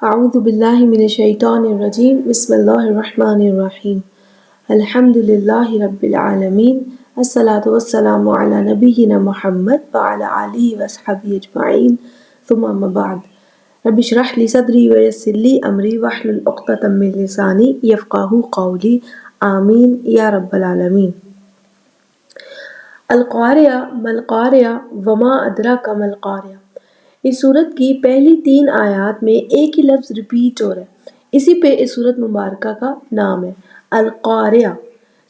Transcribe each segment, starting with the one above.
اعوذ باللہ من الشیطان الرجیم بسم اللہ الرحمن الرحیم الحمد للہ رب العالمین الصلاۃ والسلام علی نبینا محمد وعلی آلہ وصحبہ اجمعین ثم اما بعد رب اشرح لی صدری ویسر لی امری واحلل عقدۃ من لسانی یفقہوا قولی آمین یا رب العالمین۔ القاریہ ما القاریہ وما ادراک ما القاریہ۔ اس سورت کی پہلی 3 آیات میں ایک ہی لفظ ریپیٹ ہو رہا ہے، اسی پہ اس سورت مبارکہ کا نام ہے القاریہ۔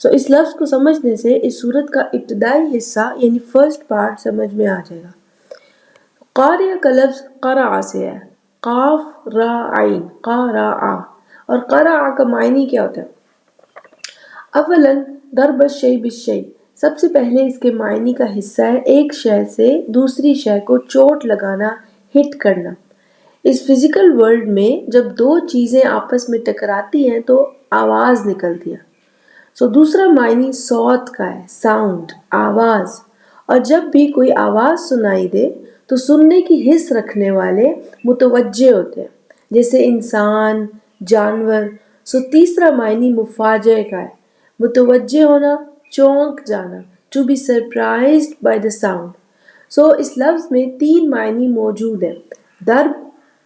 اس لفظ کو سمجھنے سے اس سورت کا ابتدائی حصہ یعنی فرسٹ پارٹ سمجھ میں آ جائے گا۔ قاریہ کا لفظ قرع سے ہے، قاف را عین قرع، اور قرع کا معنی کیا ہوتا ہے؟ اولاً ضرب الشیء بالشیء، سب سے پہلے اس کے معنی کا حصہ ہے ایک شے سے دوسری شے کو چوٹ لگانا، ہٹ کرنا۔ اس فزیکل ورلڈ میں جب 2 چیزیں آپس میں ٹکراتی ہیں تو آواز نکلتی ہے۔ دوسرا معنی صوت کا ہے، ساؤنڈ، آواز، اور جب بھی کوئی آواز سنائی دے تو سننے کی حس رکھنے والے متوجہ ہوتے ہیں، جیسے انسان، جانور۔ تیسرا معنی مفاجئے کا ہے، متوجہ ہونا، چونک جانا، to be surprised by the sound۔ اس لفظ میں 3 معنی موجود ہیں، ضرب،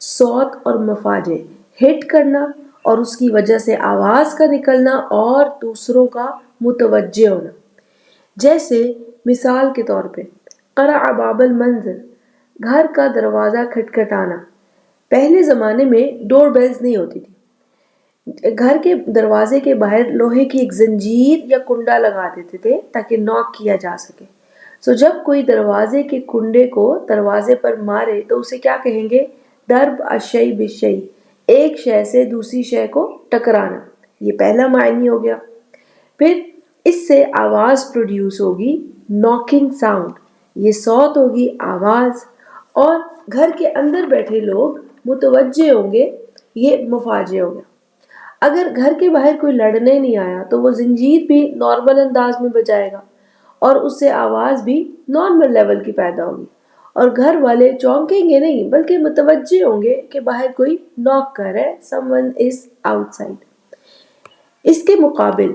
صوت اور مفاجئے، ہٹ کرنا اور اس کی وجہ سے آواز کا نکلنا اور دوسروں کا متوجہ ہونا۔ جیسے مثال کے طور پہ قرع باب المنزل، گھر کا دروازہ کھٹکھٹانا۔ پہلے زمانے میں ڈور بیلز نہیں ہوتی تھی، گھر کے دروازے کے باہر لوہے کی ایک زنجیر یا کنڈا لگا دیتے تھے تاکہ نوک کیا جا سکے۔ جب کوئی دروازے کے کنڈے کو دروازے پر مارے تو اسے کیا کہیں گے؟ ضرب الشیء بالشیء، ایک شے سے دوسری شے کو ٹکرانا، یہ پہلا معنی ہو گیا۔ پھر اس سے آواز پروڈیوس ہوگی، ناکنگ ساؤنڈ، یہ صوت ہوگی، آواز، اور گھر کے اندر بیٹھے لوگ متوجہ ہوں گے، یہ مفاجئہ ہو گیا۔ اگر گھر کے باہر کوئی لڑنے نہیں آیا تو وہ زنجیر بھی نارمل انداز میں بجائے گا اور اس سے آواز بھی نارمل لیول کی پیدا ہوگی، اور گھر والے چونکیں گے نہیں بلکہ متوجہ ہوں گے کہ باہر کوئی ناک کر رہا ہے، someone is outside۔ اس کے مقابل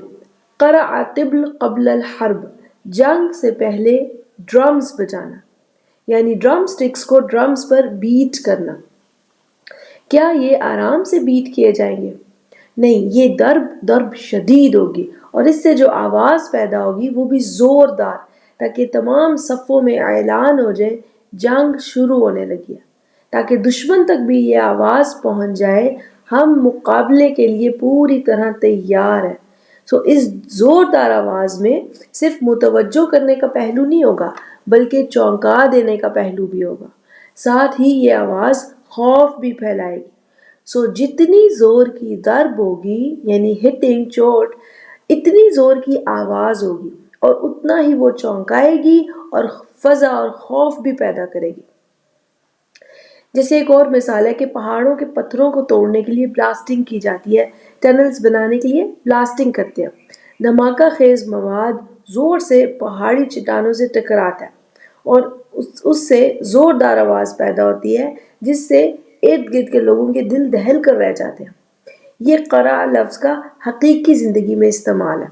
قرع طبل قبل الحرب، جنگ سے پہلے ڈرمز بجانا، یعنی ڈرم سٹکس کو ڈرمز پر بیٹ کرنا۔ کیا یہ آرام سے بیٹ کیے جائیں گے؟ نہیں، یہ ضرب شدید ہوگی، اور اس سے جو آواز پیدا ہوگی وہ بھی زوردار، تاکہ تمام صفوں میں اعلان ہو جائے جنگ شروع ہونے لگی ہے، تاکہ دشمن تک بھی یہ آواز پہنچ جائے ہم مقابلے کے لیے پوری طرح تیار ہیں۔ اس زوردار آواز میں صرف متوجہ کرنے کا پہلو نہیں ہوگا بلکہ چونکا دینے کا پہلو بھی ہوگا، ساتھ ہی یہ آواز خوف بھی پھیلائے گی۔ جتنی زور کی ضرب ہوگی یعنی ہٹنگ، چوٹ، اتنی زور کی آواز ہوگی اور اتنا ہی وہ چونکائے گی اور فضا اور خوف بھی پیدا کرے گی۔ جیسے ایک اور مثال ہے کہ پہاڑوں کے پتھروں کو توڑنے کے لیے بلاسٹنگ کی جاتی ہے، ٹنلز بنانے کے لیے بلاسٹنگ کرتے ہیں۔ دھماکہ خیز مواد زور سے پہاڑی چٹانوں سے ٹکراتا ہے اور اس سے زوردار آواز پیدا ہوتی ہے جس سے ارد گرد کے لوگوں کے دل دہل کر رہ جاتے ہیں۔ یہ قرع لفظ کا حقیقی زندگی میں استعمال ہے۔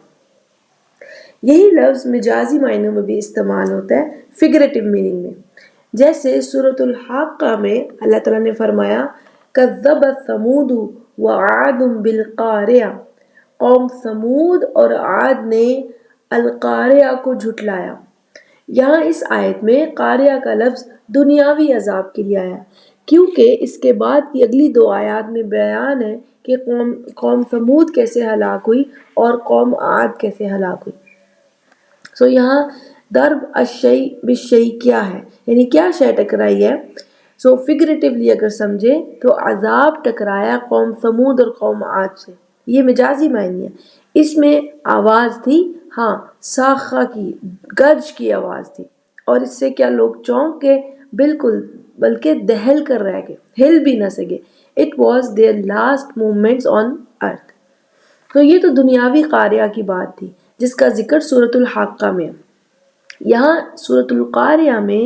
یہی لفظ مجازی معنوں میں بھی استعمال ہوتا ہے، فگریٹو میننگ میں۔ جیسے سورۃ الحاقہ میں اللہ تعالیٰ نے فرمایا کذبت ثمود وعاد بالقاریہ، قوم ثمود اور عاد نے القاریہ کو جھٹلایا۔ یہاں اس آیت میں قاریہ کا لفظ دنیاوی عذاب کے لیے آیا، کیونکہ اس کے بعد کی اگلی 2 آیات میں بیان ہے کہ قوم ثمود کیسے ہلاک ہوئی اور قوم عاد کیسے ہلاک ہوئی۔ یہاں ضرب الشیء بالشیء کیا ہے، یعنی کیا شے ٹکرائی ہے؟ فگریٹیولی اگر سمجھے تو عذاب ٹکرایا قوم ثمود اور قوم عاد سے، یہ مجازی معنی ہے۔ اس میں آواز تھی، ہاں، صاخہ کی، گرج کی آواز تھی، اور اس سے کیا لوگ چونک کے بالکل، بلکہ دہل کر رہ گئے، ہل بھی نہ سکے۔ It was their last moments on earth۔ یہ تو دنیاوی قاریہ کی بات تھی جس کا ذکر سورۃ الحاقہ میں ہے۔ یہاں سورۃ القاریہ میں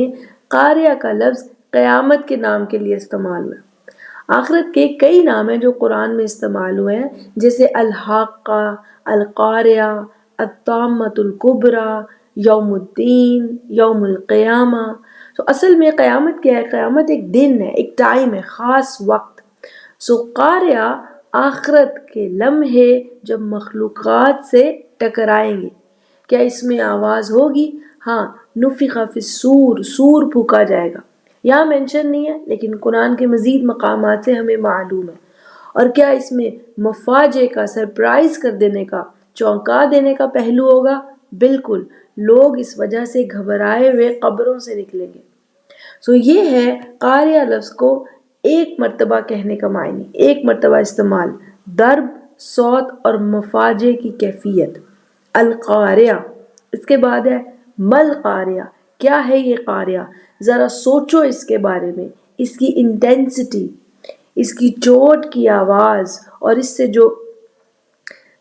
قاریہ کا لفظ قیامت کے نام کے لیے استعمال ہوا۔ آخرت کے کئی نام ہیں جو قرآن میں استعمال ہوئے ہیں، جیسے الحاقہ، القاریہ، الطامۃ الکبریٰ، یوم الدین، یوم القیامہ۔ تو اصل میں قیامت کیا ہے؟ قیامت ایک دن ہے، ایک ٹائم ہے، خاص وقت۔ قاریہ آخرت کے لمحے جب مخلوقات سے ٹکرائیں گے۔ کیا اس میں آواز ہوگی؟ ہاں، نفخ فی الصور، سور پھونکا جائے گا۔ یہاں مینشن نہیں ہے لیکن قرآن کے مزید مقامات سے ہمیں معلوم ہے۔ اور کیا اس میں مفاجئے کا، سرپرائز کر دینے کا، چونکا دینے کا پہلو ہوگا؟ بالکل، لوگ اس وجہ سے گھبرائے ہوئے قبروں سے نکلیں گے۔ یہ ہے قاریہ لفظ کو ایک مرتبہ کہنے کا معنی، ایک مرتبہ استعمال، ضرب، صوت اور مفاجئے کی کیفیت۔ القاریہ۔ اس کے بعد ہے مل قاریہ، کیا ہے یہ قاریہ؟ ذرا سوچو اس کے بارے میں، اس کی انٹینسٹی، اس کی چوٹ کی آواز اور اس سے جو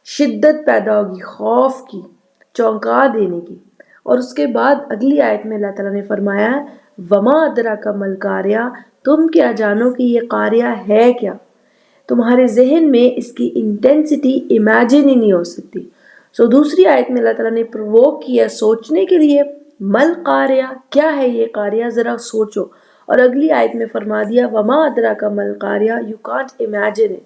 شدت پیدا ہوگی، خوف کی، چونکا دینے کی۔ اور اس کے بعد اگلی آیت میں اللہ تعالیٰ نے فرمایا ہے وما ادراک مل قاریہ، تم کیا جانو کہ یہ قاریہ ہے کیا؟ تمہارے ذہن میں اس کی انٹینسٹی امیجن ہی نہیں ہو سکتی۔ دوسری آیت میں اللہ تعالیٰ نے پرووک کیا سوچنے کے لیے، مل قاریہ، کیا ہے یہ قاریہ، ذرا سوچو۔ اور اگلی آیت میں فرما دیا وما ادراک مل قاریہ، یو کانٹ امیجن اٹ،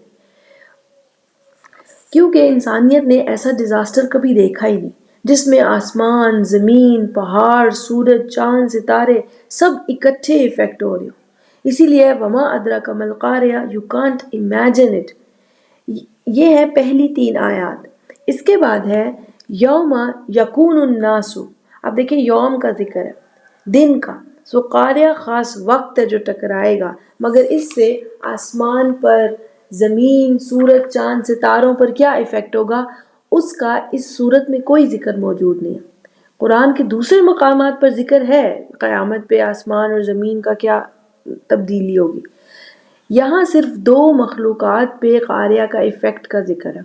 کیونکہ انسانیت نے ایسا ڈیزاسٹر کبھی دیکھا ہی نہیں جس میں آسمان، زمین، پہاڑ، سورج، چاند، ستارے سب اکٹھے افیکٹ ہو رہے ہو۔ اسی لیے وما ادراک مل قاریہ، یو کانٹ امیجن اٹ۔ یہ ہے پہلی 3 آیات۔ اس کے بعد ہے یوم یکون الناس۔ اب دیکھیں یوم کا ذکر ہے، دن کا۔ قاریہ خاص وقت ہے جو ٹکرائے گا، مگر اس سے آسمان پر، زمین، سورج، چاند، ستاروں پر کیا ایفیکٹ ہوگا، اس کا اس صورت میں کوئی ذکر موجود نہیں ہے۔ قرآن کے دوسرے مقامات پر ذکر ہے قیامت پہ آسمان اور زمین کا کیا تبدیلی ہوگی، یہاں صرف 2 مخلوقات پہ قاریہ کا ایفیکٹ کا ذکر ہے۔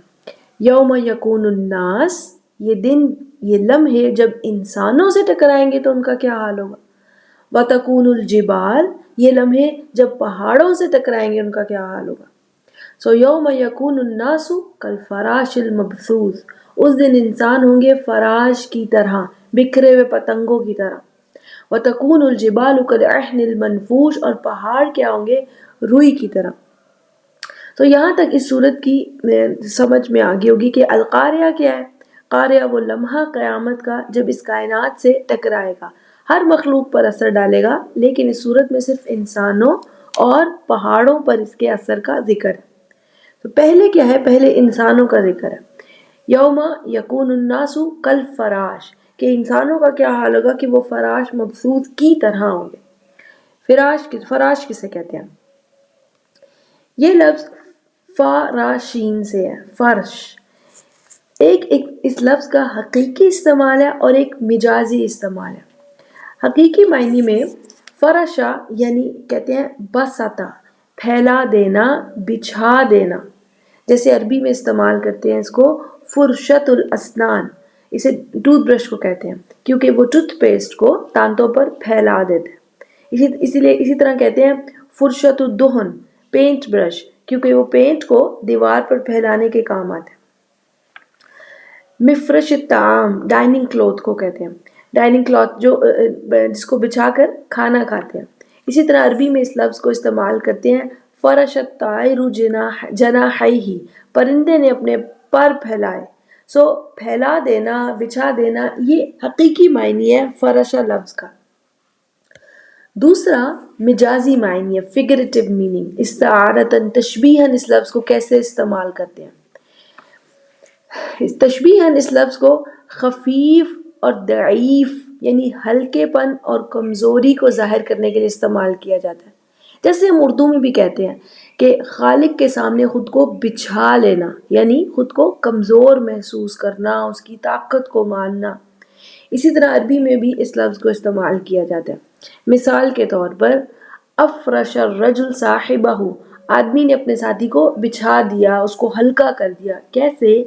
یوم یکون الناس، یہ دن، یہ لمحے جب انسانوں سے ٹکرائیں گے تو ان کا کیا حال ہوگا۔ وتکون الجبال، یہ لمحے جب پہاڑوں سے ٹکرائیں گے ان کا کیا حال ہوگا۔ یوم یکون الناس کالفراش المبثوث، اس دن انسان ہوں گے فراش کی طرح، بکھرے ہوئے پتنگوں کی طرح۔ وتکون الجبال کالعہن المنفوش، اور پہاڑ کیا ہوں گے، روئی کی طرح۔ تو یہاں تک اس صورت کی سمجھ میں آگئی ہوگی کہ القاریہ کیا ہے۔ قاریہ وہ لمحہ قیامت کا جب اس کائنات سے ٹکرائے گا، ہر مخلوق پر اثر ڈالے گا، لیکن اس صورت میں صرف انسانوں اور پہاڑوں پر اس کے اثر کا ذکر ہے۔ تو پہلے کیا ہے، پہلے انسانوں کا ذکر ہے۔ یوم یکون الناس کالفراش، کہ انسانوں کا کیا حال ہوگا کہ وہ فراش مبثوث کی طرح ہوں گے۔ فراش کسے کہتے ہیں؟ یہ لفظ فراشین سے ہے، فرش۔ ایک اس لفظ کا حقیقی استعمال ہے اور ایک مجازی استعمال ہے۔ حقیقی معنی میں فرشا یعنی کہتے ہیں بسطا، پھیلا دینا، بچھا دینا۔ جیسے عربی میں استعمال کرتے ہیں اس کو فرشت الاسنان، اسے ٹوتھ برش کو کہتے ہیں کیونکہ وہ ٹوتھ پیسٹ کو دانتوں پر پھیلا دیتے ہیں۔ اسی طرح کہتے ہیں فرشت الدہن، پینٹ برش، کیونکہ وہ پینٹ کو دیوار پر پھیلانے کے کام آتے ہیں۔ مفرش الطعام، ڈائننگ کلوتھ کو کہتے ہیں، ڈائننگ کلوتھ جس کو بچھا کر کھانا کھاتے ہیں۔ اسی طرح عربی میں اس لفظ کو استعمال کرتے ہیں فرش الطائر جناحیہ، پرندے نے اپنے پر پھیلائے۔ پھیلا دینا، بچھا دینا، یہ حقیقی معنی ہے فرشا لفظ کا۔ دوسرا مجازی معنی ہے، فگریٹو میننگ، استعارتاً، تشبیہاً اس لفظ کو کیسے استعمال کرتے ہیں۔ تشبیہاً اس لفظ کو خفیف اور ضعیف یعنی ہلکے پن اور کمزوری کو ظاہر کرنے کے لیے استعمال کیا جاتا ہے۔ جیسے ہم اردو میں بھی کہتے ہیں کہ خالق کے سامنے خود کو بچھا لینا، یعنی خود کو کمزور محسوس کرنا، اس کی طاقت کو ماننا۔ اسی طرح عربی میں بھی اس لفظ کو استعمال کیا جاتا ہے۔ مثال کے طور پر افرش الرجل صاحبہ، آدمی نے اپنے ساتھی کو بچھا دیا، اس کو ہلکا کر دیا۔ کیسے؟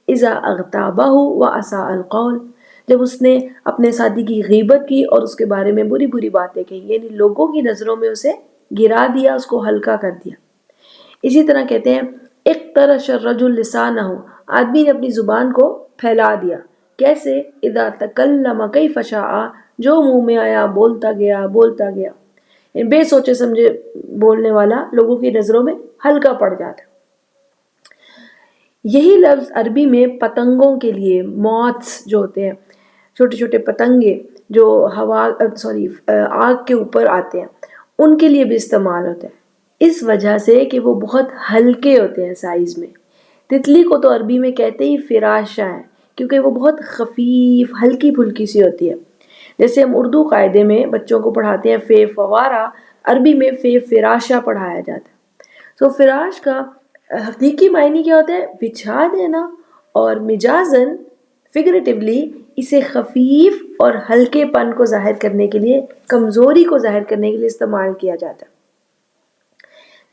اذا اغتابہ واساء القول، جب اس نے اپنے ساتھی کی غیبت کی اور اس کے بارے میں بری بری باتیں کہی، یعنی لوگوں کی نظروں میں اسے گرا دیا، اس کو ہلکا کر دیا۔ اسی طرح کہتے ہیں اقترش الرجل لسانہ، آدمی نے اپنی زبان کو پھیلا دیا. کیسے؟ اذا تکلم کیف شاء، جو منہ میں آیا بولتا گیا بولتا گیا. بے سوچے سمجھے بولنے والا لوگوں کی نظروں میں ہلکا پڑ جاتا. یہی لفظ عربی میں پتنگوں کے لیے، موتس جو ہوتے ہیں، چھوٹے چھوٹے پتنگے جو آگ کے اوپر آتے ہیں، ان کے لیے بھی استعمال ہوتا ہے، اس وجہ سے کہ وہ بہت ہلکے ہوتے ہیں سائز میں. تتلی کو تو عربی میں کہتے ہی فراشہ ہے، کیونکہ وہ بہت خفیف ہلکی پھلکی سی ہوتی ہے. جیسے ہم اردو قاعدے میں بچوں کو پڑھاتے ہیں فے فوارہ، عربی میں فے فراشہ پڑھایا جاتا ہے. تو فراش کا حقیقی معنی کیا ہوتا ہے؟ بچھا دینا، اور مجازن فگریٹیولی اسے خفیف اور ہلکے پن کو ظاہر کرنے کے لیے، کمزوری کو ظاہر کرنے کے لیے استعمال کیا جاتا ہے.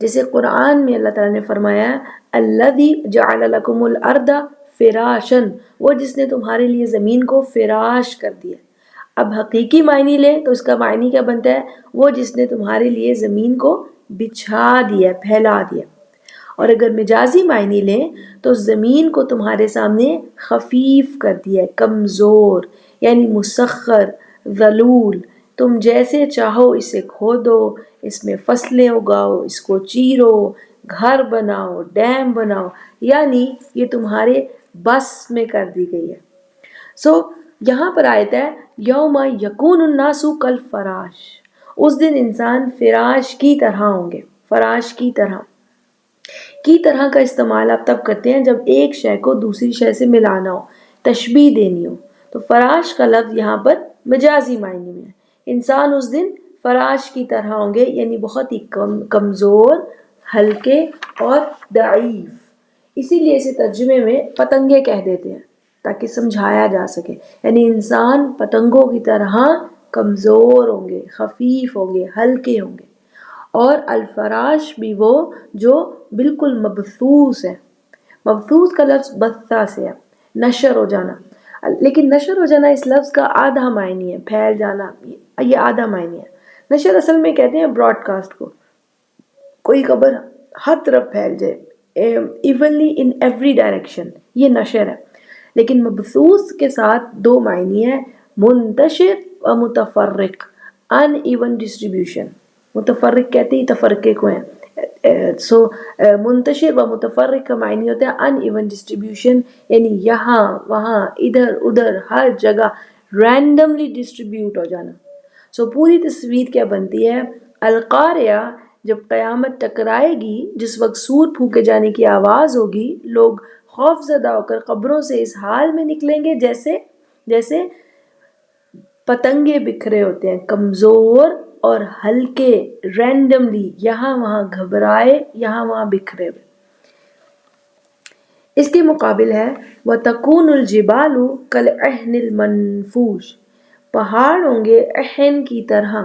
جیسے قرآن میں اللہ تعالیٰ نے فرمایا الذی جعل لکم الارض فراشا، وہ جس نے تمہارے لیے زمین کو فراش کر دیا. اب حقیقی معنی لیں تو اس کا معنی کیا بنتا ہے؟ وہ جس نے تمہارے لیے زمین کو بچھا دیا، پھیلا دیا. اور اگر مجازی معنی لیں تو زمین کو تمہارے سامنے خفیف کر دیا، کمزور، یعنی مسخر، ذلول. تم جیسے چاہو اسے کھودو، اس میں فصلیں اگاؤ، اس کو چیرو، گھر بناؤ، ڈیم بناؤ، یعنی یہ تمہارے بس میں کر دی گئی ہے. یہاں پر آیت ہے یوم یکون الناس کالفراش، اس دن انسان فراش کی طرح ہوں گے. فراش کی طرح کا استعمال آپ تب کرتے ہیں جب ایک شے کو دوسری شے سے ملانا ہو، تشبیہ دینی ہو. تو فراش کا لفظ یہاں پر مجازی معنی میں ہے. انسان اس دن فراش کی طرح ہوں گے، یعنی بہت ہی کمزور، ہلکے اور ضعیف. اسی لیے اسے ترجمے میں پتنگے کہہ دیتے ہیں تاکہ سمجھایا جا سکے. یعنی انسان پتنگوں کی طرح کمزور ہوں گے، خفیف ہوں گے، ہلکے ہوں گے. اور الفراش بھی وہ جو بالکل مبثوث ہے. مبثوث کا لفظ بثا سے ہے، نشر ہو جانا. لیکن نشر ہو جانا اس لفظ کا آدھا معنی ہے، پھیل جانا، یہ آدھا معنی ہے. نشر اصل میں کہتے ہیں براڈ کاسٹ کو، کوئی خبر ہر طرف پھیل جائے، ایونلی ان ایوری ڈائریکشن، یہ نشر ہے. لیکن مبثوث کے ساتھ دو معنی ہے، منتشر و متفرق، ان ایون ڈسٹریبیوشن. متفرق کہتے ہی تفرقے کو ہیں. منتشر و متفرق کا معنی ہوتا ہے ان ایون ڈسٹریبیوشن، یعنی یہاں وہاں ادھر ادھر ہر جگہ رینڈملی ڈسٹریبیوٹ ہو جانا. پوری تصویر کیا بنتی ہے؟ القاریہ، جب قیامت ٹکرائے گی، جس وقت سور پھونکے جانے کی آواز ہوگی، لوگ خوف زدہ ہو کر قبروں سے اس حال میں نکلیں گے جیسے پتنگے بکھرے ہوتے ہیں، کمزور اور ہلکے، رینڈملی یہاں وہاں گھبرائے، یہاں وہاں بکھرے ہوئے. اس کے مقابل ہے وَتَكُونُ الْجِبَالُ كَالْعِهْنِ الْمَنْفُوشِ، پہاڑ ہوں گے عہن کی طرح.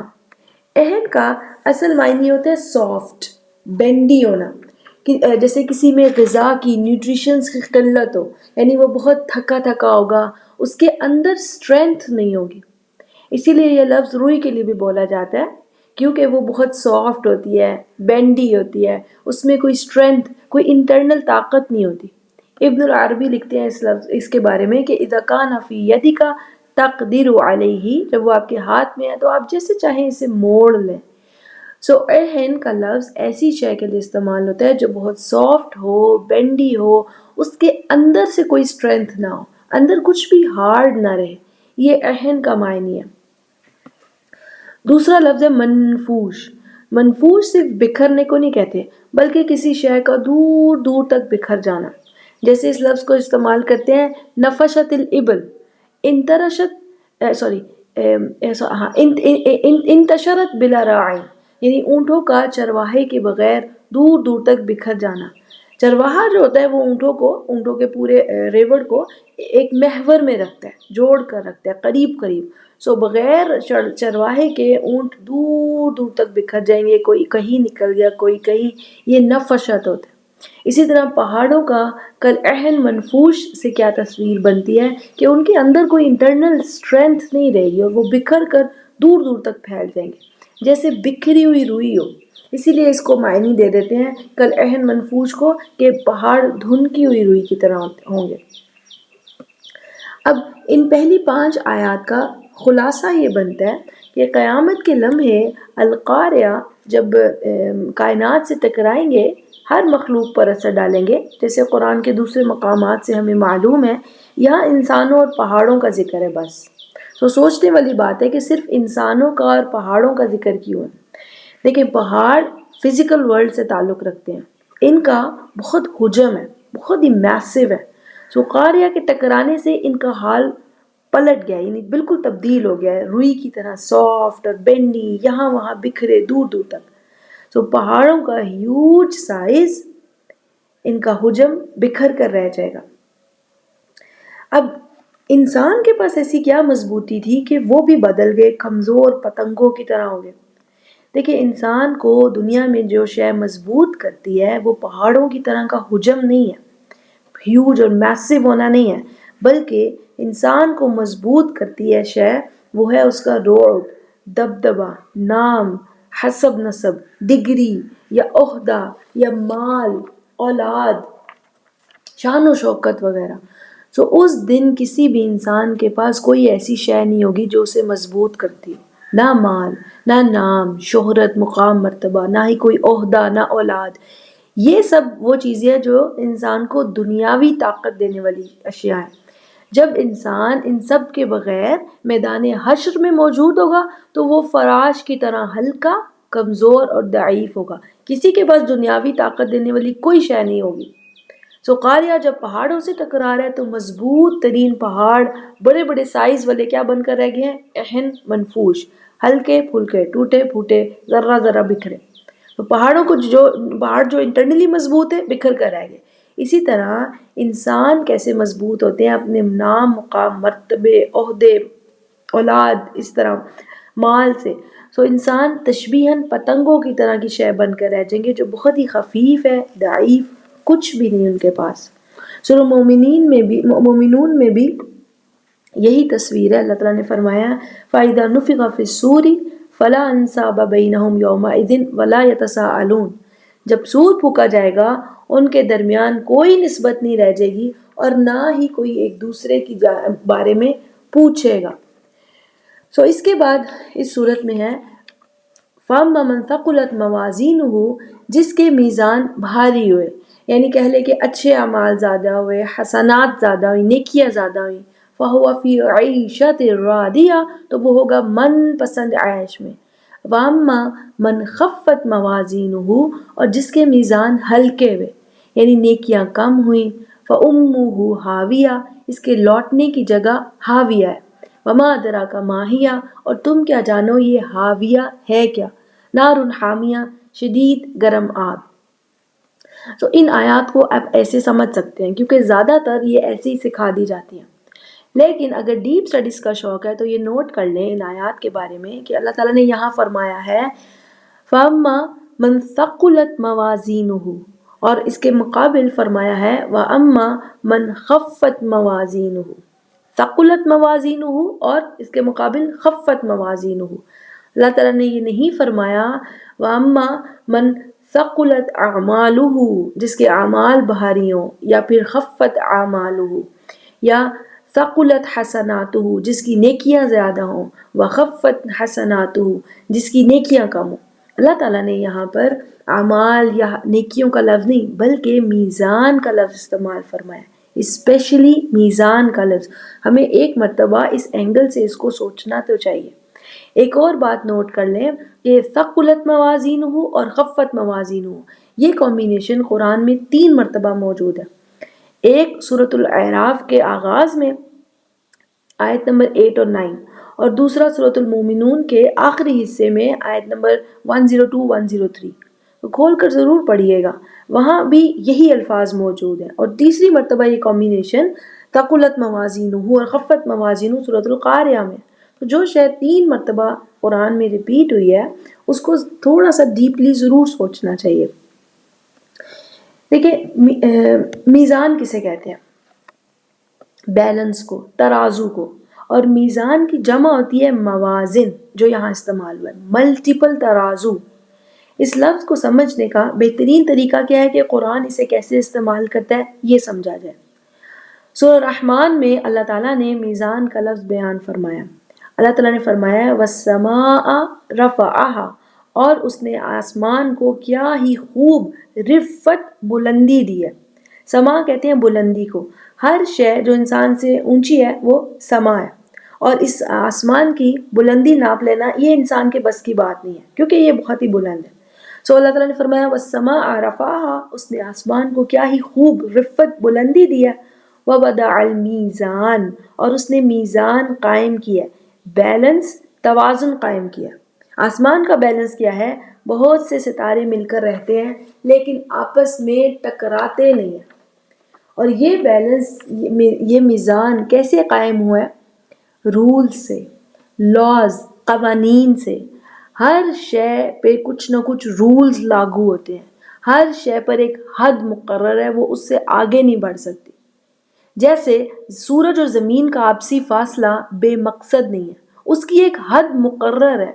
عہن کا اصل معنی ہوتا ہے سافٹ، بینڈی ہونا. جیسے کسی میں غذا کی، نیوٹریشنز کی قلت ہو، یعنی وہ بہت تھکا تھکا ہوگا، اس کے اندر اسٹرینتھ نہیں ہوگی. اسی لیے یہ لفظ روئی کے لیے بھی بولا جاتا ہے، کیونکہ وہ بہت سافٹ ہوتی ہے، بینڈی ہوتی ہے، اس میں کوئی اسٹرینتھ، کوئی انٹرنل طاقت نہیں ہوتی. ابن العربی لکھتے ہیں اس کے بارے میں کہ اذا کان فی یدک تقدر علیہ، جب وہ آپ کے ہاتھ میں ہے تو آپ جیسے چاہیں اسے موڑ لیں. عہن کا لفظ ایسی شے کے لیے استعمال ہوتا ہے جو بہت سافٹ ہو، بینڈی ہو، اس کے اندر سے کوئی اسٹرینتھ نہ ہو، اندر کچھ بھی ہارڈ نہ رہے. یہ عہن کا معنی ہے. دوسرا لفظ ہے منفوش. منفوش صرف بکھرنے کو نہیں کہتے، بلکہ کسی شے کا دور دور تک بکھر جانا. جیسے اس لفظ کو استعمال کرتے ہیں نفشت الابل، انتشرت بلا راعی، یعنی اونٹوں کا چرواہے کے بغیر دور دور تک بکھر جانا. چرواہا جو ہوتا ہے وہ اونٹوں کے پورے ریوڑ کو ایک محور میں رکھتا ہے، جوڑ کر رکھتا ہے، قریب قریب. بغیر چرواہے کے اونٹ دور دور تک بکھر جائیں گے، کوئی کہیں نکل گیا، کوئی کہیں. یہ نفشت ہوتا ہے. اسی طرح پہاڑوں کا کالعہن منفوش سے کیا تصویر بنتی ہے کہ ان کے اندر کوئی انٹرنل اسٹرینتھ نہیں رہے گی اور وہ بکھر کر دور دور تک پھیل جائیں گے، جیسے بکھری ہوئی روئی ہو. اسی لیے اس کو معنی دے دیتے ہیں کل عہن منفوش کو کہ پہاڑ دھنکی ہوئی روئی کی طرح ہوں گے۔ اب ان پہلی 5 آیات کا خلاصہ یہ بنتا ہے کہ قیامت کے لمحے القاریہ جب کائنات سے ٹکرائیں گے ہر مخلوق پر اثر ڈالیں گے، جیسے قرآن کے دوسرے مقامات سے ہمیں معلوم ہے۔ یہاں انسانوں اور پہاڑوں کا ذکر ہے بس، تو سوچنے والی بات ہے کہ صرف انسانوں کا اور پہاڑوں کا ذکر کیوں ہے؟ دیکھیں پہاڑ فزیکل ورلڈ سے تعلق رکھتے ہیں، ان کا بہت حجم ہے، بہت ہی میسو ہے۔ سو قاریہ کے ٹکرانے سے ان کا حال پلٹ گیا، یعنی بالکل تبدیل ہو گیا ہے، روئی کی طرح سافٹ اور بینڈی، یہاں وہاں بکھرے دور دور تک۔ سو پہاڑوں کا ہیوج سائز، ان کا حجم بکھر کر رہ جائے گا۔ اب انسان کے پاس ایسی کیا مضبوطی تھی کہ وہ بھی بدل گئے، کمزور پتنگوں کی طرح ہو گئے؟ دیکھیں انسان کو دنیا میں جو شے مضبوط کرتی ہے وہ پہاڑوں کی طرح کا حجم نہیں ہے، ہیوج اور میسو ہونا نہیں ہے، بلکہ انسان کو مضبوط کرتی ہے شے وہ ہے اس کا رعب، دبدبہ، نام، حسب نسب، ڈگری یا عہدہ یا مال، اولاد، شان و شوکت وغیرہ۔ سو اس دن کسی بھی انسان کے پاس کوئی ایسی شے نہیں ہوگی جو اسے مضبوط کرتی ہو، نہ مال، نہ نام، شہرت، مقام، مرتبہ، نہ ہی کوئی عہدہ، نہ اولاد۔ یہ سب وہ چیزیں ہیں جو انسان کو دنیاوی طاقت دینے والی اشیاء ہیں۔ جب انسان ان سب کے بغیر میدان حشر میں موجود ہوگا تو وہ فراش کی طرح ہلکا، کمزور اور ضعیف ہوگا، کسی کے پاس دنیاوی طاقت دینے والی کوئی شے نہیں ہوگی۔ سو قاریہ جب پہاڑوں سے ٹکرا رہا ہے تو مضبوط ترین پہاڑ بڑے بڑے سائز والے کیا بن کر رہ گئے ہیں؟ اہن منفوش، ہلکے پھلکے، ٹوٹے پھوٹے، ذرہ ذرہ بکھرے۔ تو پہاڑ جو انٹرنلی مضبوط ہے بکھر کر رہ گئے۔ اسی طرح انسان کیسے مضبوط ہوتے ہیں؟ اپنے نام، مقام، مرتبے، عہدے، اولاد، اس طرح مال سے۔ سو انسان تشبیہاً پتنگوں کی طرح کی شے بن کر رہ جائیں گے جو بہت ہی خفیف ہے، ضعیف، کچھ بھی نہیں ان کے پاس۔ سورہ مومنون میں بھی یہی تصویر ہے۔ اللہ تعالیٰ نے فرمایا فَإِذَا نُفِخَ فِي الصُّورِ فَلَا أَنْسَابَ بَيْنَهُمْ يَوْمَئِذٍ وَلَا يَتَسَاءَلُونَ، جب سور پھونکا جائے گا ان کے درمیان کوئی نسبت نہیں رہ جائے گی اور نہ ہی کوئی ایک دوسرے کے بارے میں پوچھے گا۔ سو اس کے بعد اس صورت میں ہے فَأَمَّا مَنْ ثَقُلَتْ مَوَازِينُهُ، جس کے میزان بھاری ہوئے، یعنی کہہ لے کہ اچھے اعمال زیادہ ہوئے، حسنات زیادہ ہوئی، نیکیاں زیادہ ہوئی، فَهُوَ فِي عِيشَةٍ رَاضِيَةٍ، تو وہ ہوگا من پسند عیش میں۔ وَأَمَّا مَنْ خَفَّتْ مَوَازِينُهُ، اور جس کے میزان ہلکے ہوئے یعنی نیکیاں کم ہوئیں، فَأُمُّهُ هَاوِيَةٌ، اس کے لوٹنے کی جگہ ہاویہ ہے۔ وَمَا أَدْرَاكَ مَا هِيَةٌ، اور تم کیا جانو یہ ہاویہ ہے کیا؟ نَارٌ حَامِيَةٌ، شدید گرم آگ۔ تو ان آیات کو آپ ایسے سمجھ سکتے ہیں کیونکہ زیادہ تر یہ ایسے ہی سکھا دی جاتی ہیں، لیکن اگر ڈیپ سٹڈیز کا شوق ہے تو یہ نوٹ کر لیں ان آیات کے بارے میں کہ اللہ تعالیٰ نے یہاں فرمایا ہے فَأَمَّا مَنْ ثَقُلَتْ مَوَازِينُهُ، اور اس کے مقابل فرمایا ہے وَأَمَّا مَنْ خَفَّتْ مَوَازِينُهُ، ثقلت موازینہ اور اس کے مقابل خفت موازینہ۔ اللہ تعالیٰ نے یہ نہیں فرمایا وَأَمَّا مَنْ ثقلت اعمالہ، جس کے اعمال بھاری ہوں، یا پھر خفت اعمالہ، یا ثقلت حسناتہ، جس کی نیکیاں زیادہ ہوں، وخفت حسناتہ، جس کی نیکیاں کم ہوں۔ اللہ تعالیٰ نے یہاں پر اعمال یا نیکیوں کا لفظ نہیں بلکہ میزان کا لفظ استعمال فرمایا، اسپیشلی میزان کا لفظ۔ ہمیں ایک مرتبہ اس اینگل سے اس کو سوچنا تو چاہیے۔ ایک اور بات نوٹ کر لیں کہ ثقلت موازینہ اور خفت موازینہ، یہ کمبینیشن قرآن میں 3 مرتبہ موجود ہے۔ ایک سورۃ الاعراف کے آغاز میں آیت نمبر 8 اور 9، اور دوسرا سورۃ المومنون کے آخری حصے میں آیت نمبر 102 103۔ تو کھول کر ضرور پڑھیے گا، وہاں بھی یہی الفاظ موجود ہیں۔ اور تیسری مرتبہ یہ کمبینیشن ثقلت موازینہ اور خفت موازینہ سورۃ القاریہ میں۔ تو جو شاید 3 مرتبہ قرآن میں ریپیٹ ہوئی ہے اس کو تھوڑا سا ڈیپلی ضرور سوچنا چاہیے۔ دیکھیں میزان کسے کہتے ہیں؟ بیلنس کو، ترازو کو، اور میزان کی جمع ہوتی ہے موازن، جو یہاں استعمال ہوا ہے، ملٹیپل ترازو۔ اس لفظ کو سمجھنے کا بہترین طریقہ کیا ہے کہ قرآن اسے کیسے استعمال کرتا ہے یہ سمجھا جائے۔ سورہ رحمان میں اللہ تعالیٰ نے میزان کا لفظ بیان فرمایا۔ اللہ تعالیٰ نے فرمایا وَالسَّمَاءَ رَفَعَهَا، اور اس نے آسمان کو کیا ہی خوب رفت بلندی دی ہے۔ سما کہتے ہیں بلندی کو، ہر شے جو انسان سے اونچی ہے وہ سما ہے، اور اس آسمان کی بلندی ناپ لینا یہ انسان کے بس کی بات نہیں ہے کیونکہ یہ بہت ہی بلند ہے۔ سو اللہ تعالیٰ نے فرمایا وَالسَّمَاءَ رَفَعَهَا، اس نے آسمان کو کیا ہی خوب رفت بلندی دی ہے، وَوَضَعَ الْمِيزَانَ، اور اس نے میزان قائم کیا، بیلنس توازن قائم کیا۔ آسمان کا بیلنس کیا ہے؟ بہت سے ستارے مل کر رہتے ہیں لیکن آپس میں ٹکراتے نہیں ہیں، اور یہ بیلنس، یہ میزان کیسے قائم ہوا ہے؟ رول سے، لاز، قوانین سے۔ ہر شے پہ کچھ نہ کچھ رولز لاگو ہوتے ہیں، ہر شے پر ایک حد مقرر ہے، وہ اس سے آگے نہیں بڑھ سکتی۔ جیسے سورج اور زمین کا آپسی فاصلہ بے مقصد نہیں ہے، اس کی ایک حد مقرر ہے،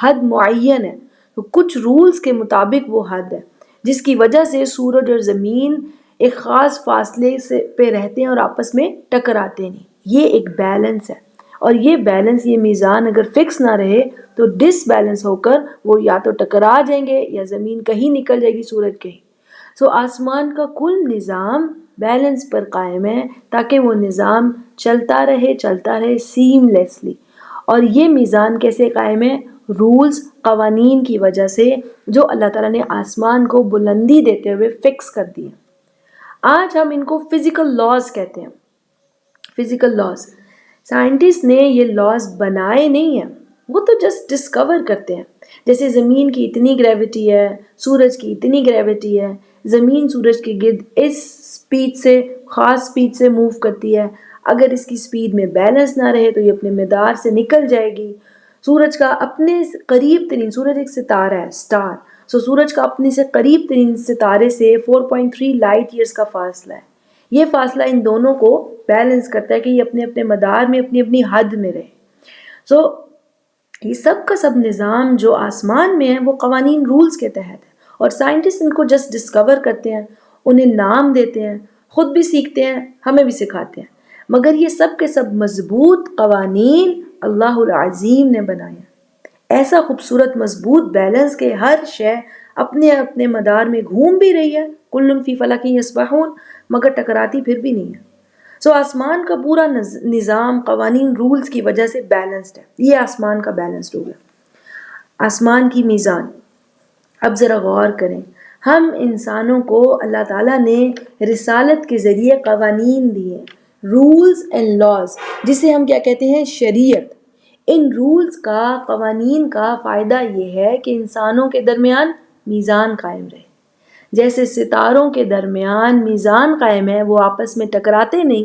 حد معین ہے، تو کچھ رولز کے مطابق وہ حد ہے جس کی وجہ سے سورج اور زمین ایک خاص فاصلے سے پہ رہتے ہیں اور آپس میں ٹکراتے نہیں۔ یہ ایک بیلنس ہے، اور یہ بیلنس، یہ میزان اگر فکس نہ رہے تو ڈس بیلنس ہو کر وہ یا تو ٹکرا جائیں گے یا زمین کہیں نکل جائے گی، سورج کہیں۔ سو آسمان کا کل نظام بیلنس پر قائم ہے تاکہ وہ نظام چلتا رہے سیم لیسلی۔ اور یہ میزان کیسے قائم ہے؟ رولز، قوانین کی وجہ سے جو اللہ تعالیٰ نے آسمان کو بلندی دیتے ہوئے فکس کر دی ہے۔ آج ہم ان کو فزیکل لاز کہتے ہیں۔ فزیکل لاز، سائنٹسٹ نے یہ لاز بنائے نہیں ہیں، وہ تو جسٹ ڈسکور کرتے ہیں۔ جیسے زمین کی اتنی گریوٹی ہے، سورج کی اتنی گریوٹی ہے، زمین سورج کے گرد اس سپیڈ سے، خاص سپیڈ سے موو کرتی ہے، اگر اس کی سپیڈ میں بیلنس نہ رہے تو یہ اپنے مدار سے نکل جائے گی۔ سورج کا اپنے قریب ترین، سورج ایک ستارہ ہے، سٹار، سو سورج کا اپنے سے قریب ترین ستارے سے 4.3 لائٹ ایئرز کا فاصلہ ہے۔ یہ فاصلہ ان دونوں کو بیلنس کرتا ہے کہ یہ اپنے اپنے مدار میں اپنی اپنی حد میں رہے۔ سو یہ سب کا سب نظام جو آسمان میں ہے وہ قوانین، رولز کے تحت ہے، اور سائنٹسٹ ان کو جسٹ ڈسکور کرتے ہیں، انہیں نام دیتے ہیں، خود بھی سیکھتے ہیں، ہمیں بھی سکھاتے ہیں، مگر یہ سب کے سب مضبوط قوانین اللہ العظیم نے بنائے ہیں۔ ایسا خوبصورت مضبوط بیلنس کے ہر شے اپنے اپنے مدار میں گھوم بھی رہی ہے، کل فی فلک یسبحون، مگر ٹکراتی پھر بھی نہیں ہے۔ سو آسمان کا پورا نظام، قوانین، رولز کی وجہ سے بیلنسڈ ہے۔ یہ آسمان کا بیلنس رول ہے۔ آسمان کی میزان، اب ذرا غور کریں، ہم انسانوں کو اللہ تعالیٰ نے رسالت کے ذریعے قوانین دیے، رولز اینڈ لاز، جسے ہم کیا کہتے ہیں؟ شریعت۔ ان رولز کا، قوانین کا فائدہ یہ ہے کہ انسانوں کے درمیان میزان قائم رہے۔ جیسے ستاروں کے درمیان میزان قائم ہے، وہ آپس میں ٹکراتے نہیں،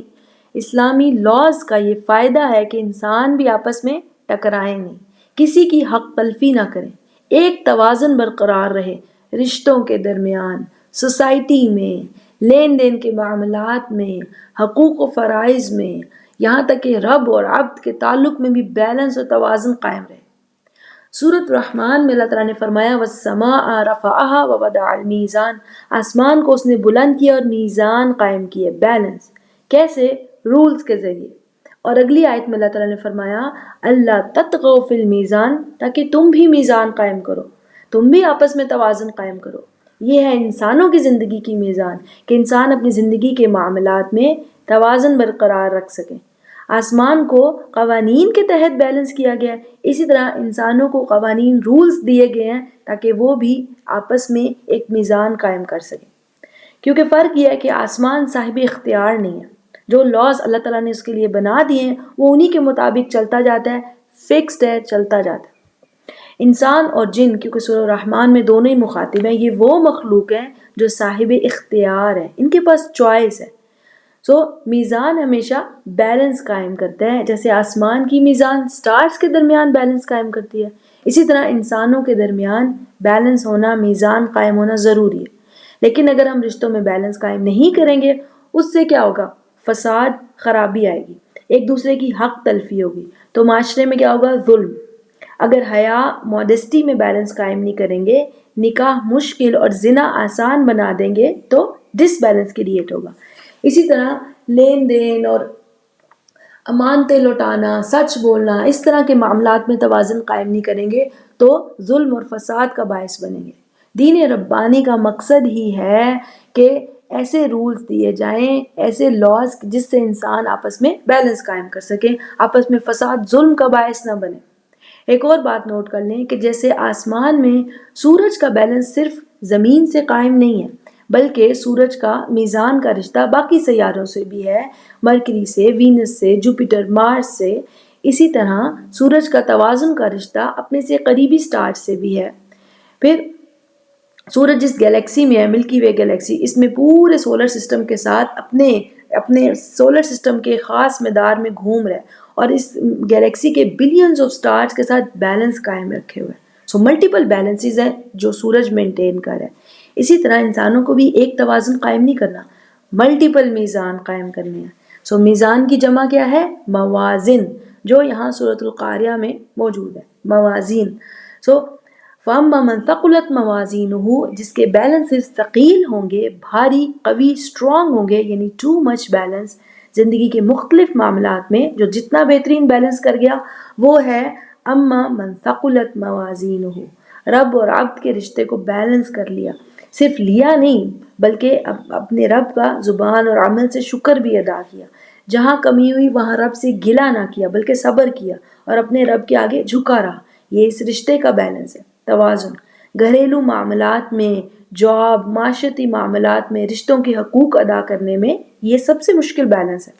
اسلامی لاز کا یہ فائدہ ہے کہ انسان بھی آپس میں ٹکرائیں نہیں، کسی کی حق تلفی نہ کریں، ایک توازن برقرار رہے رشتوں کے درمیان، سوسائٹی میں، لین دین کے معاملات میں، حقوق و فرائض میں، یہاں تک کہ رب اور عبد کے تعلق میں بھی بیلنس اور توازن قائم رہے۔ سورۃ الرحمن میں اللہ تعالیٰ نے فرمایا وَالسَّمَاءَ رَفَعَهَا وَوَضَعَ الْمِيزَانَ، آسمان کو اس نے بلند کیا اور میزان قائم کیے، بیلنس۔ کیسے؟ رولز کے ذریعے۔ اور اگلی آیت میں اللہ تعالیٰ نے فرمایا اللہ تطغوا فی المیزان، تاکہ تم بھی میزان قائم کرو، تم بھی آپس میں توازن قائم کرو۔ یہ ہے انسانوں کی زندگی کی میزان، کہ انسان اپنی زندگی کے معاملات میں توازن برقرار رکھ سکیں۔ آسمان کو قوانین کے تحت بیلنس کیا گیا ہے، اسی طرح انسانوں کو قوانین، رولز دیے گئے ہیں تاکہ وہ بھی آپس میں ایک میزان قائم کر سکیں۔ کیونکہ فرق یہ ہے کہ آسمان صاحب اختیار نہیں ہے، جو لاز اللہ تعالیٰ نے اس کے لیے بنا دیے ہیں وہ انہی کے مطابق چلتا جاتا ہے، فکسڈ ہے، چلتا جاتا ہے۔ انسان اور جن، کیونکہ سورہ الرحمن میں دونوں ہی مخاطب ہیں، یہ وہ مخلوق ہیں جو صاحب اختیار ہیں، ان کے پاس چوائس ہے۔ سو میزان ہمیشہ بیلنس قائم کرتا ہے، جیسے آسمان کی میزان سٹارز کے درمیان بیلنس قائم کرتی ہے، اسی طرح انسانوں کے درمیان بیلنس ہونا، میزان قائم ہونا ضروری ہے۔ لیکن اگر ہم رشتوں میں بیلنس قائم نہیں کریں گے، اس سے کیا ہوگا؟ فساد، خرابی آئے گی، ایک دوسرے کی حق تلفی ہوگی، تو معاشرے میں کیا ہوگا؟ ظلم۔ اگر حیا ماڈسٹی میں بیلنس قائم نہیں کریں گے، نکاح مشکل اور زنا آسان بنا دیں گے تو ڈس بیلنس کریٹ ہوگا۔ اسی طرح لین دین اور امانتیں لوٹانا، سچ بولنا، اس طرح کے معاملات میں توازن قائم نہیں کریں گے تو ظلم اور فساد کا باعث بنیں گے۔ دین ربانی کا مقصد ہی ہے کہ ایسے رولز دیے جائیں، ایسے لاز جس سے انسان آپس میں بیلنس قائم کر سکیں، آپس میں فساد ظلم کا باعث نہ بنے۔ ایک اور بات نوٹ کر لیں کہ جیسے آسمان میں سورج کا بیلنس صرف زمین سے قائم نہیں ہے، بلکہ سورج کا میزان کا رشتہ باقی سیاروں سے بھی ہے، مرکری سے، وینس سے، جوپیٹر، مارس سے۔ اسی طرح سورج کا توازن کا رشتہ اپنے سے قریبی سٹار سے بھی ہے۔ پھر سورج جس گیلیکسی میں ہے، ملکی وے گیلیکسی، اس میں پورے سولر سسٹم کے ساتھ اپنے سولر سسٹم کے خاص مدار میں گھوم رہا ہے اور اس گیلیکسی کے بلینز آف سٹارز کے ساتھ بیلنس قائم رکھے ہوئے ہیں۔ سو ملٹیپل بیلنسز ہیں جو سورج مینٹین کر رہا ہے۔ اسی طرح انسانوں کو بھی ایک توازن قائم نہیں کرنا، ملٹیپل میزان قائم کرنے ہیں۔ سو میزان کی جمع کیا ہے؟ موازن، جو یہاں سورۃ القاریہ میں موجود ہے، موازین۔ سو فَأَمَّا مَنْ ثَقُلَتْ مَوَازِينُهُ، جس کے بیلنسز ثقیل ہوں گے، بھاری، قوی، اسٹرانگ ہوں گے، یعنی ٹو مچ بیلنس زندگی کے مختلف معاملات میں، جو جتنا بہترین بیلنس کر گیا وہ ہے اما من ثقلت موازینہ، رب اور عبد کے رشتے کو بیلنس کر لیا، صرف لیا نہیں بلکہ اپنے رب کا زبان اور عمل سے شکر بھی ادا کیا، جہاں کمی ہوئی وہاں رب سے گلہ نہ کیا بلکہ صبر کیا اور اپنے رب کے آگے جھکا رہا۔ یہ اس رشتے کا بیلنس ہے، توازن۔ گھریلو معاملات میں، جاب، معاشرتی معاملات میں، رشتوں کے حقوق ادا کرنے میں یہ سب سے مشکل بیلنس ہے۔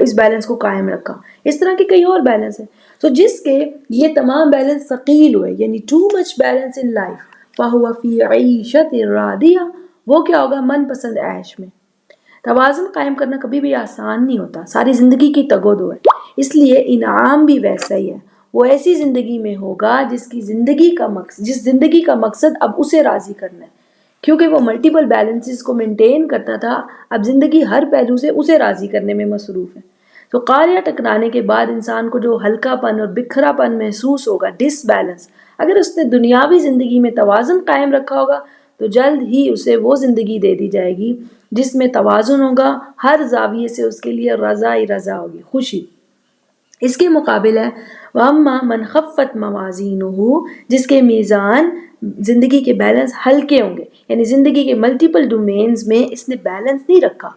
اس بیلنس کو قائم رکھا۔ اس طرح کے کئی اور بیلنس ہیں۔ تو جس کے یہ تمام بیلنس ثقیل ہوئے، یعنی too much balance in life, فَهُوَ فِي عِيشَةٍ رَاضِيَةٍ، وہ کیا ہوگا؟ من پسند عیش میں۔ توازن قائم کرنا کبھی بھی آسان نہیں ہوتا، ساری زندگی کی تگ و دو ہے۔ اس لیے انعام بھی ویسا ہی ہے، وہ ایسی زندگی میں ہوگا جس زندگی کا مقصد اب اسے راضی کرنا ہے، کیونکہ وہ ملٹیپل بیلنسز کو مینٹین کرتا تھا، اب زندگی ہر پہلو سے اسے راضی کرنے میں مصروف ہے۔ تو قاریہ ٹکرانے کے بعد انسان کو جو ہلکا پن اور بکھرا پن محسوس ہوگا، ڈس بیلنس، اگر اس نے دنیاوی زندگی میں توازن قائم رکھا ہوگا تو جلد ہی اسے وہ زندگی دے دی جائے گی جس میں توازن ہوگا، ہر زاویے سے اس کے لیے رضا ہی رضا ہوگی، خوشی۔ اس کے مقابل ہے وَأَمَّا مَنْ خَفَّتْ مَوَازِينُهُ، جس کے میزان، زندگی کے بیلنس ہلکے ہوں گے، یعنی زندگی کے ملٹیپل ڈومینز میں اس نے بیلنس نہیں رکھا،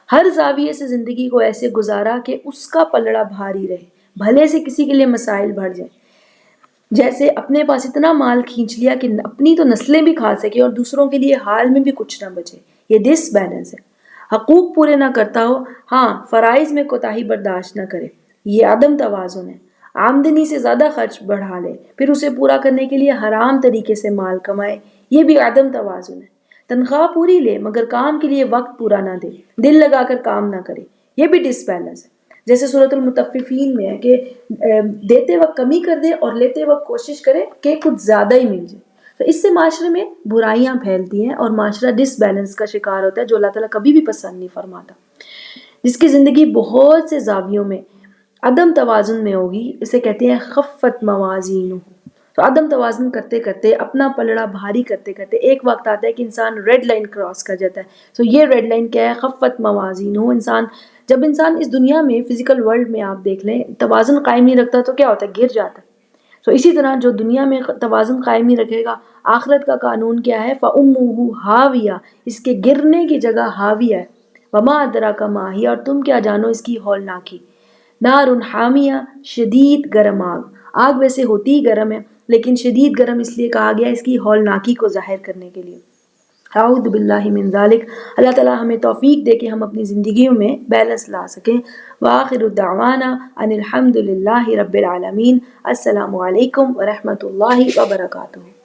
ہر زاویے سے زندگی کو ایسے گزارا کہ اس کا پلڑا بھاری رہے، بھلے سے کسی کے لیے مسائل بڑھ جائیں، جیسے اپنے پاس اتنا مال کھینچ لیا کہ اپنی تو نسلیں بھی کھا سکے اور دوسروں کے لیے حال میں بھی کچھ نہ بچے، یہ ڈس بیلنس ہے۔ حقوق پورے نہ کرتا ہو، ہاں فرائض میں کوتاہی برداشت نہ کرے، یہ عدم توازن ہے۔ آمدنی سے زیادہ خرچ بڑھا لے، پھر اسے پورا کرنے کے لیے حرام طریقے سے مال کمائے، یہ بھی عدم توازن ہے۔ تنخواہ پوری لے مگر کام کے لیے وقت پورا نہ دے، دل لگا کر کام نہ کرے، یہ بھی ڈس بیلنس ہے۔ جیسے سورۃ المطففین میں ہے کہ دیتے وقت کمی کر دے اور لیتے وقت کوشش کرے کہ کچھ زیادہ ہی مل جائے، تو اس سے معاشرے میں برائیاں پھیلتی ہیں اور معاشرہ ڈس بیلنس کا شکار ہوتا ہے، جو اللہ تعالیٰ کبھی بھی پسند نہیں فرماتا۔ جس کی زندگی بہت سے زاویوں میں عدم توازن میں ہوگی، اسے کہتے ہیں خفت موازینہ۔ تو عدم توازن کرتے کرتے، اپنا پلڑا بھاری کرتے کرتے ایک وقت آتا ہے کہ انسان ریڈ لائن کراس کر جاتا ہے۔ تو یہ ریڈ لائن کیا ہے؟ خفت موازینہ۔ جب انسان اس دنیا میں، فزیکل ورلڈ میں آپ دیکھ لیں، توازن قائم نہیں رکھتا تو کیا ہوتا ہے؟ گر جاتا ہے۔ تو اسی طرح جو دنیا میں توازن قائم نہیں رکھے گا، آخرت کا قانون کیا ہے؟ فَأُمُّهُ هَاوِيَةٌ، اس کے گرنے کی جگہ ہاویہ ہے۔ وَمَا أَدْرَاكَ مَا هِيَ، اور تم کیا جانو اس کی ہولناکی۔ نار حامیہ، شدید گرم آگ ویسے ہوتی ہی گرم ہے لیکن شدید گرم اس لیے کہا گیا اس کی ہولناکی کو ظاہر کرنے کے لیے۔ اعوذ باللہ من ذالک، اللہ تعالیٰ ہمیں توفیق دے کہ ہم اپنی زندگیوں میں بیلنس لا سکیں۔ وآخر دعوانا ان الحمد للہ رب العالمین۔ السلام علیکم ورحمۃ اللہ وبرکاتہ۔